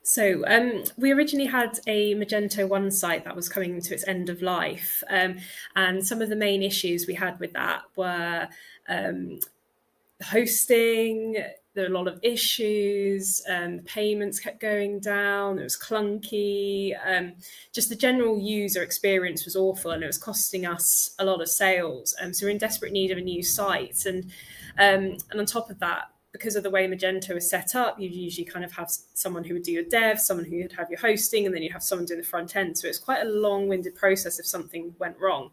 So we originally had a Magento 1 site that was coming to its end of life. And some of the main issues we had with that were hosting. There were a lot of issues, payments kept going down, it was clunky, just the general user experience was awful, and it was costing us a lot of sales. So we're in desperate need of a new site. And on top of that, because of the way Magento is set up, you usually kind of have someone who would do your dev, someone who would have your hosting, and then you have someone doing the front end. So it's quite a long-winded process if something went wrong.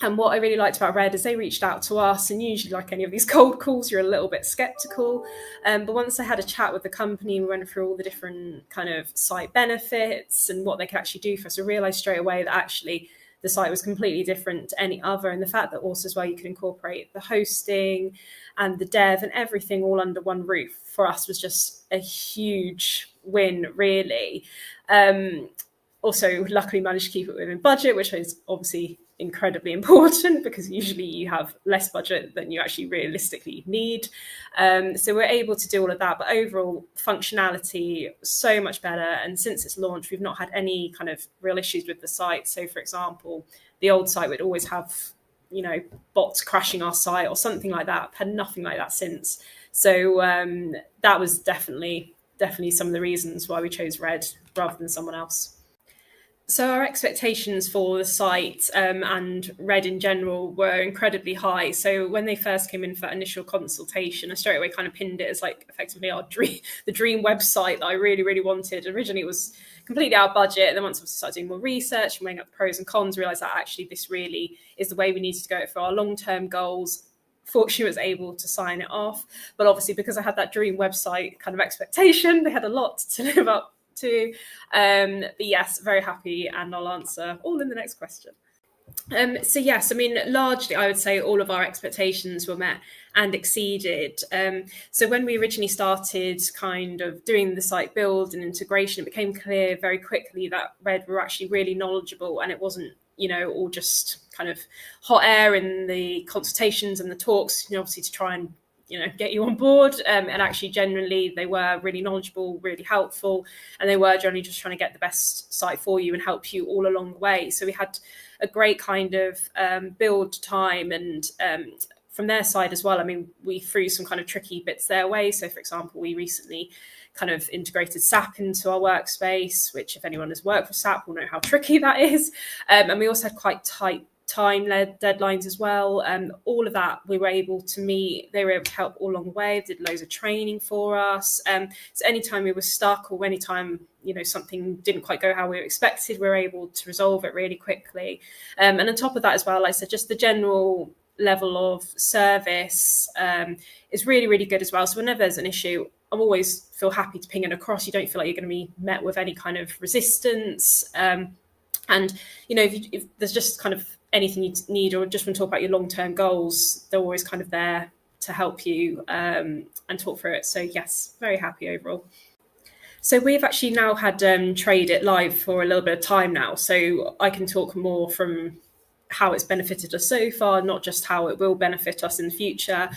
And what I really liked about Red is they reached out to us, and usually, like any of these cold calls, you're a little bit skeptical. But once I had a chat with the company, we went through all the different kind of site benefits and what they could actually do for us, I realized straight away that actually the site was completely different to any other. And the fact that also as well, you could incorporate the hosting and the dev and everything all under one roof for us was just a huge win, really. Also, luckily managed to keep it within budget, which is obviously incredibly important because usually you have less budget than you actually realistically need. So we're able to do all of that, but overall functionality so much better. And since its launch, we've not had any kind of real issues with the site. So for example, the old site would always have, bots crashing our site or something like that. Had nothing like that since. So that was definitely some of the reasons why we chose Red rather than someone else. So our expectations for the site and Red in general were incredibly high. So when they first came in for that initial consultation, I straight away kind of pinned it as like effectively the dream website that I really, really wanted. Originally, it was completely out of budget. And then once I started doing more research and weighing up the pros and cons, realised that actually this really is the way we needed to go for our long-term goals. Fortunately, was able to sign it off. But obviously, because I had that dream website kind of expectation, they had a lot to live up to. But yes, very happy, and I'll answer all in the next question. So yes, I mean, largely I would say all of our expectations were met and exceeded. So when we originally started kind of doing the site build and integration, it became clear very quickly that Red were actually really knowledgeable, and it wasn't all just kind of hot air in the consultations and the talks, obviously to try and get you on board. And actually, generally, they were really knowledgeable, really helpful, and they were generally just trying to get the best site for you and help you all along the way. So we had a great kind of build time, and from their side as well. I mean, we threw some kind of tricky bits their way. So, for example, we recently kind of integrated SAP into our workspace, which if anyone has worked with SAP will know how tricky that is. And we also had quite tight time-led deadlines as well. All of that we were able to meet. They were able to help all along the way, did loads of training for us. So anytime we were stuck or anytime something didn't quite go how we expected, we were able to resolve it really quickly. And on top of that as well, like I said, just the general level of service is really, really good as well. So whenever there's an issue, I always feel happy to ping it across. You don't feel like you're going to be met with any kind of resistance. And if there's just kind of anything you need or just want to talk about your long-term goals, they're always kind of there to help you and talk through it. So yes, very happy overall. So we've actually now had tradeit live for a little bit of time now. So I can talk more from how it's benefited us so far, not just how it will benefit us in the future.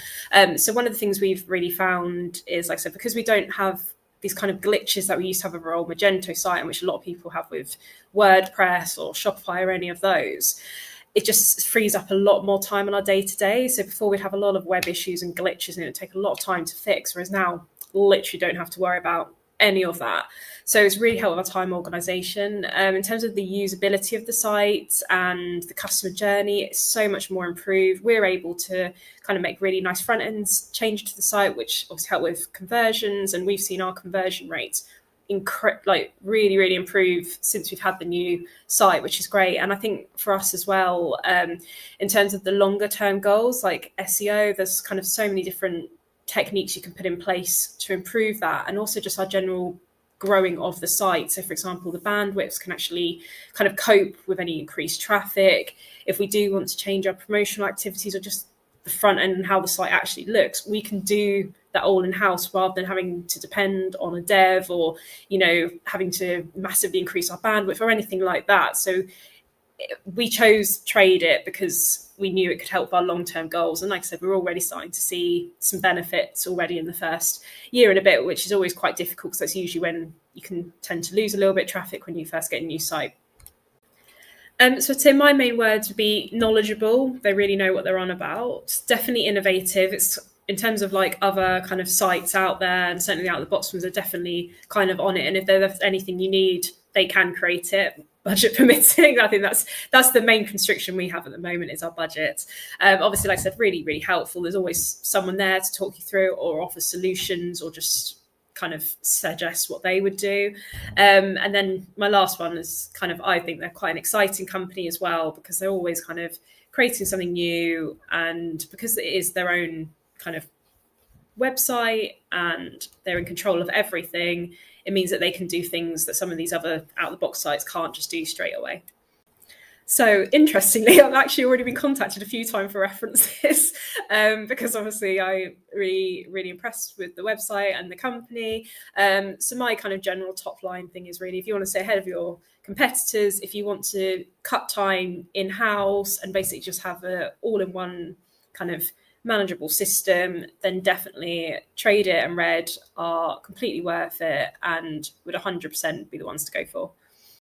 So one of the things we've really found is, like I said, because we don't have these kind of glitches that we used to have with our old Magento site, and which a lot of people have with WordPress or Shopify or any of those, it just frees up a lot more time on our day-to-day. So before we'd have a lot of web issues and glitches, and it would take a lot of time to fix, whereas now literally don't have to worry about any of that. So it's really helped with our time organization. In terms of the usability of the site and the customer journey, it's so much more improved. We're able to kind of make really nice front ends changes to the site, which obviously help with conversions. And we've seen our conversion rates really, really improve since we've had the new site, which is great. And I think for us as well, in terms of the longer term goals like SEO, there's kind of so many different techniques you can put in place to improve that, and also just our general growing of the site. So for example, the bandwidths can actually kind of cope with any increased traffic. If we do want to change our promotional activities or just the front end and how the site actually looks, we can do that all in-house rather than having to depend on a dev or having to massively increase our bandwidth or anything like that. So we chose tradeit because we knew it could help our long-term goals. And like I said, we're already starting to see some benefits already in the first year and a bit, which is always quite difficult because that's usually when you can tend to lose a little bit of traffic when you first get a new site. So Tim, my main words would be knowledgeable. They really know what they're on about. Definitely innovative. It's in terms of like other kind of sites out there, and certainly out of the box ones are definitely kind of on it. And if there's anything you need, they can create it, budget permitting. I think that's the main constriction we have at the moment is our budget. Obviously, like I said, really, really helpful. There's always someone there to talk you through or offer solutions or just kind of suggest what they would do. And then my last one is kind of, I think they're quite an exciting company as well, because they're always kind of creating something new, and because it is their own kind of website and they're in control of everything, it means that they can do things that some of these other out-of-the-box sites can't just do straight away. So interestingly, I've actually already been contacted a few times for references because obviously I'm really, really impressed with the website and the company. So my kind of general top line thing is really, if you want to stay ahead of your competitors, if you want to cut time in-house and basically just have a all-in-one kind of manageable system, then definitely tradeit and Red are completely worth it and would 100% be the ones to go for.